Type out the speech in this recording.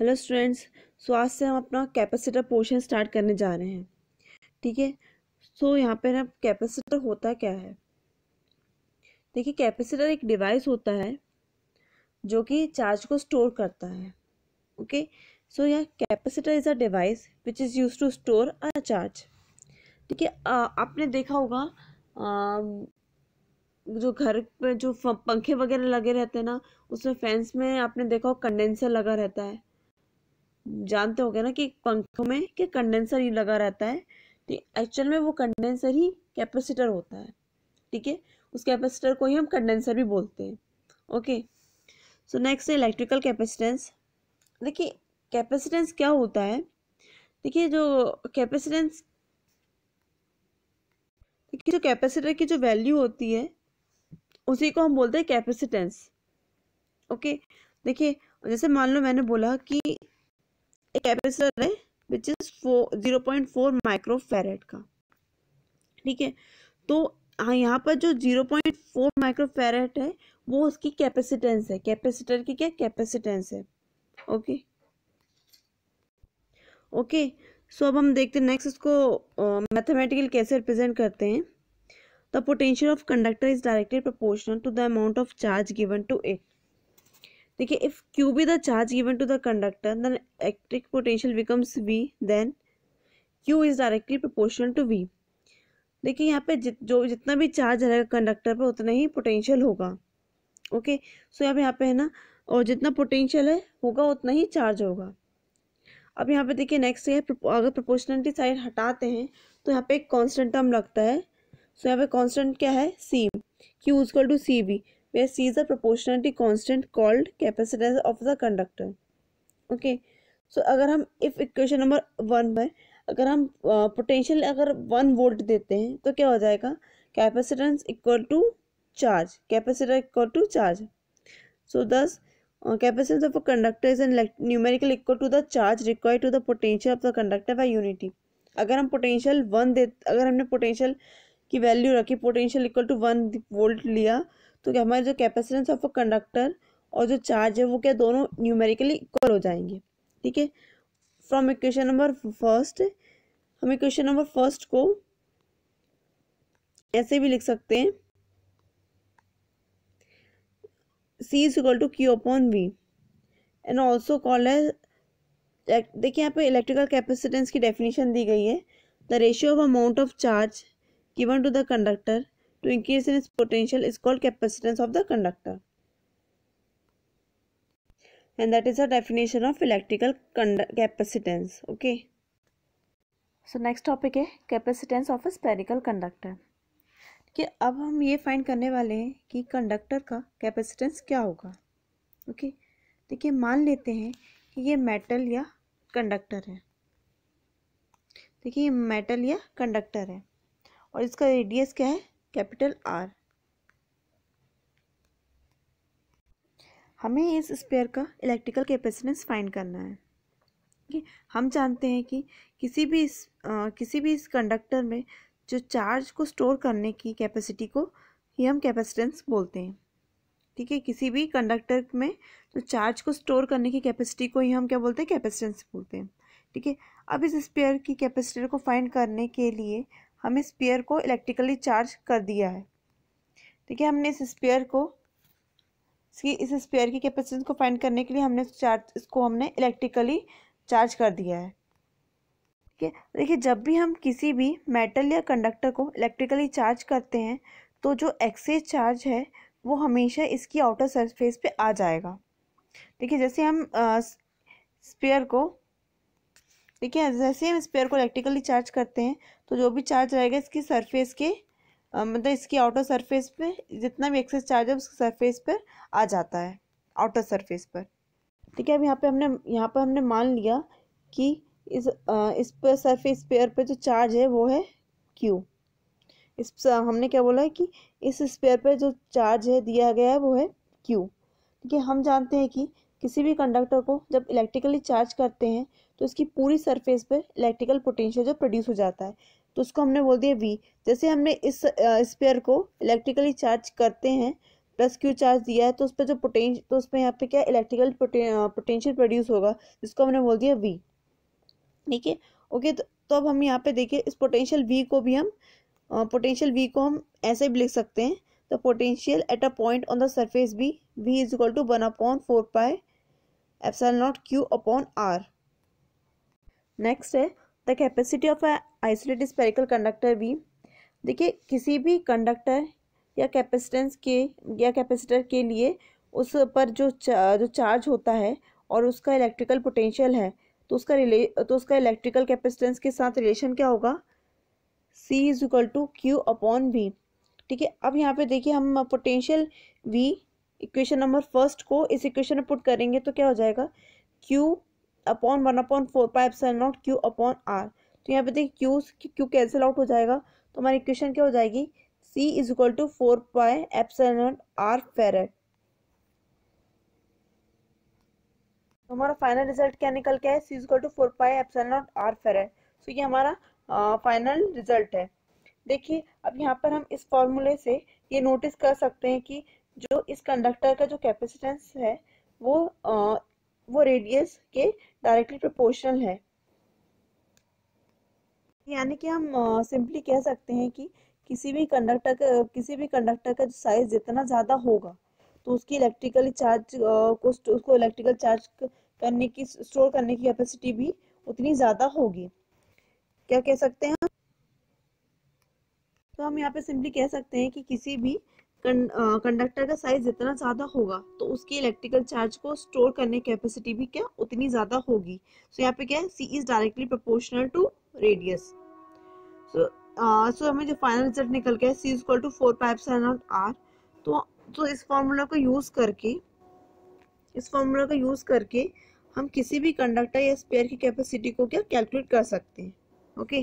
Hello students. सो आज से हम अपना कैपेसिटर पोर्शन स्टार्ट करने जा रहे हैं। ठीक है। सो यहाँ पे ना कैपेसिटर होता क्या है। देखिए, कैपेसिटर एक डिवाइस होता है जो कि चार्ज को स्टोर करता है। ओके। सो यह capacitor is a device which is use to store a charge. ठीक है। आपने देखा होगा जो घर पे जो पंखे वगैरह लगे रहते हैं ना, उसमें फैंस में आपने देखा हो कंडेंसर लगा रहता है। जानते होगे ना कि पंखों में कि कंडेंसर ही लगा रहता है। तो एक्चुअल में वो कंडेंसर ही कैपेसिटर होता है। ठीक है। उस कैपेसिटर को ही हम कंडेंसर भी बोलते हैं। ओके। सो नेक्स्ट है इलेक्ट्रिकल कैपेसिटेंस। देखिए, कैपेसिटेंस क्या होता है। देखिए, जो कैपेसिटर की जो वैल्यू होती है उसी को हम बोलते हैं कैपेसिटेंस। ओके। देखिए, जैसे मान लो मैंने बोला कि एक कैपेसिटर है विच इज 0.4 माइक्रोफैरेड का। ठीक है। तो हाँ, यहाँ पर जो 0.4 माइक्रोफैरेड है वो उसकी कैपेसिटेंस है। कैपेसिटर की क्या कैपेसिटेंस है। ओके। ओके। सो अब हम देखते हैं नेक्स्ट इसको मैथमेटिकली कैसे रिप्रेजेंट करते हैं। The potential of conductor is directly proportional to the amount of charge given to it. देखिए, if Q be the charge given to the conductor, then electric potential becomes V, then Q is directly proportional to V। देखिए, यहाँ पे जितना भी charge रहेगा conductor पे उतना ही potential होगा। ओके। सो यहाँ पे है ना, और जितना पोटेंशियल है होगा उतना ही चार्ज होगा। अब यहाँ पे देखिए नेक्स्ट है, अगर प्रोपोर्शनलिटी साइड हटाते हैं तो यहाँ पे एक कांस्टेंट टर्म लगता है। सो यहाँ पे कांस्टेंट क्या है, C। Q equal to CV, where C is the proportionality constant called capacitance of the conductor। Okay. So अगर हम इफ इक्वेशन नंबर 1 में अगर हम पोटेंशियल अगर 1 वोल्ट देते हैं तो क्या हो जाएगा, capacitance equal to charge, capacitor equal to charge. So thus capacitance of a conductor is an numerical equal to the charge required to the potential of the conductor by unity. अगर हम potential 1 दे, अगर हमने potential की value रखी, potential equal to 1 volt लिया, तो क्या हमारे जो कैपेसिटेंस ऑफ अ कंडक्टर और जो चार्ज है वो क्या दोनों न्यूमेरिकली इक्वल हो जाएंगे। ठीक है। फ्रॉम इक्वेशन नंबर फर्स्ट हम इक्वेशन नंबर फर्स्ट को ऐसे भी लिख सकते हैं, C is equal to Q upon V and also called as. देखिए, यहाँ पे इलेक्ट्रिकल कैपेसिटेंस की डेफिनेशन दी गई है, the ratio of amount of charge given to the conductor to increase in its potential is called capacitance of the conductor, and that is a definition of electrical capacitance। okay। so next topic है capacitance of a spherical conductor। कि अब हम ये find करने वाले हैं कि conductor का कैपेसिटेंस क्या होगा। ओके। देखिए, मान लेते हैं कि ये मेटल या कंडक्टर है। देखिए, ये मेटल या कंडक्टर है और इसका रेडियस क्या है, कैपिटल R। हमें इस स्पेयर का इलेक्ट्रिकल कैपेसिटेंस फाइंड करना है। कि हम जानते हैं कि किसी भी इस कंडक्टर में जो चार्ज को स्टोर करने की कैपेसिटी को ही हम कैपेसिटेंस बोलते हैं। ठीक है। किसी भी कंडक्टर में जो चार्ज को स्टोर करने की कैपेसिटी को ही हम क्या बोलते हैं, कैपेसिटेंस बोलते हैं। ठीक है। अब इस स्पेयर की कैपेसिटी को फाइंड करने के लिए हमें स्पेयर को इलेक्ट्रिकली चार्ज कर दिया है। ठीक है। हमने इस स्पेयर की कैपेसिटेंस को फाइंड करने के लिए इसको हमने इलेक्ट्रिकली चार्ज कर दिया है। ठीक है। देखिए, जब भी हम किसी भी मेटल या कंडक्टर को इलेक्ट्रिकली चार्ज करते हैं तो जो एक्सेस चार्ज है वो हमेशा इसकी आउटर सरफेस पे आ जाएगा। देखिए, जैसे हम स्पेयर को इलेक्ट्रिकली चार्ज करते हैं तो जो भी चार्ज रहेगा इसकी सरफेस के मतलब इसकी आउटर सरफेस पे जितना भी एक्सेस चार्ज है उसकी सरफेस पर आ जाता है, आउटर सरफेस पर। ठीक है। अब यहाँ पर हमने मान लिया कि इस पर सरफेस पेयर पे जो चार्ज है वो है Q। हमने क्या बोला है कि इस स्पेयर पे जो चार्ज है दिया गया है वो है Q। ठीक है। हम जानते हैं कि किसी भी कंडक्टर को जब इलेक्ट्रिकली चार्ज करते हैं तो इसकी पूरी सरफेस पर इलेक्ट्रिकल पोटेंशियल जो प्रोड्यूस हो जाता है तो उसको हमने बोल दिया V। जैसे हमने इस स्पेयर को इलेक्ट्रिकली चार्ज करते हैं प्लस क्यू चार्ज दिया है, तो उस पर जो पोटेंशियल, तो उसमें यहाँ पे क्या इलेक्ट्रिकल पोटेंशियल प्रोड्यूस होगा, जिसको हमने बोल दिया V। ठीक है, ओके। तो अब हम यहाँ पे देखिए इस पोटेंशियल V को भी हम ऐसे भी लिख सकते हैं, the potential at a point on the surface B, V is equal to 1/4 pi epsilon naught Q upon R। Next है the capacity of isolated spherical conductor V। देखिए किसी भी कंडक्टर या कैपेसिटर के लिए उस पर जो चार्ज होता है और उसका इलेक्ट्रिकल पोटेंशियल है, तो उसका इलेक्ट्रिकल कैपेसिटेंस के साथ रिलेशन क्या होगा, C is equal to Q upon V। ठीक है, अब यहाँ पे देखिए हम potential V equation number first को इस इक्वेशन में पुट करेंगे तो क्या हो जाएगा, Q upon 1/4 pi epsilon naught Q upon R। तो यहाँ पे देखिए Q कैंसिल आउट हो जाएगा, तो हमारी इक्वेशन क्या हो जाएगी, C is equal to 4 pi epsilon naught R farad. तो हमारा फाइनल रिजल्ट क्या निकल के है, C is equal to 4 pi epsilon naught R farad. तो ये हमारा फाइनल रिजल्ट है। देखिए अब यहाँ पर हम इस फॉर्मूले से ये नोटिस कर सकते हैं कि जो इस कंडक्टर का जो कैपेसिटेंस है वो रेडियस के डायरेक्टली प्रोपोर्शनल है। यानी कि हम सिंपली कह सकते हैं कि किसी भी कंडक्टर का जो साइज जितना ज़्यादा होगा, तो उसकी इलेक्ट्रिकल चार्ज उसको इलेक्ट्रिकल चार्ज स्टोर करने की कैपेसिटी भी उतनी ज़्यादा होगी। क्या कह सकते हैं हम, तो हम यहाँ पे सिंपली कह सकते हैं कि किसी भी कंडक्टर का साइज जितना ज़्यादा होगा, तो उसकी इलेक्ट्रिकल चार्ज को स्टोर करने की कैपेसिटी भी क्या उतनी ज़्यादा होगी। सो यहाँ पे क्या है, C is directly proportional to radius. So हमें जो फाइनल रिजल्ट निकल गया, C is equal to 4 pi epsilon naught R। तो इस फॉर्मूला को यूज़ करके हम किसी भी कंडक्टर या स्फीयर की कैपेसिटी को क्या कैलकुलेट कर सकते हैं। ओके।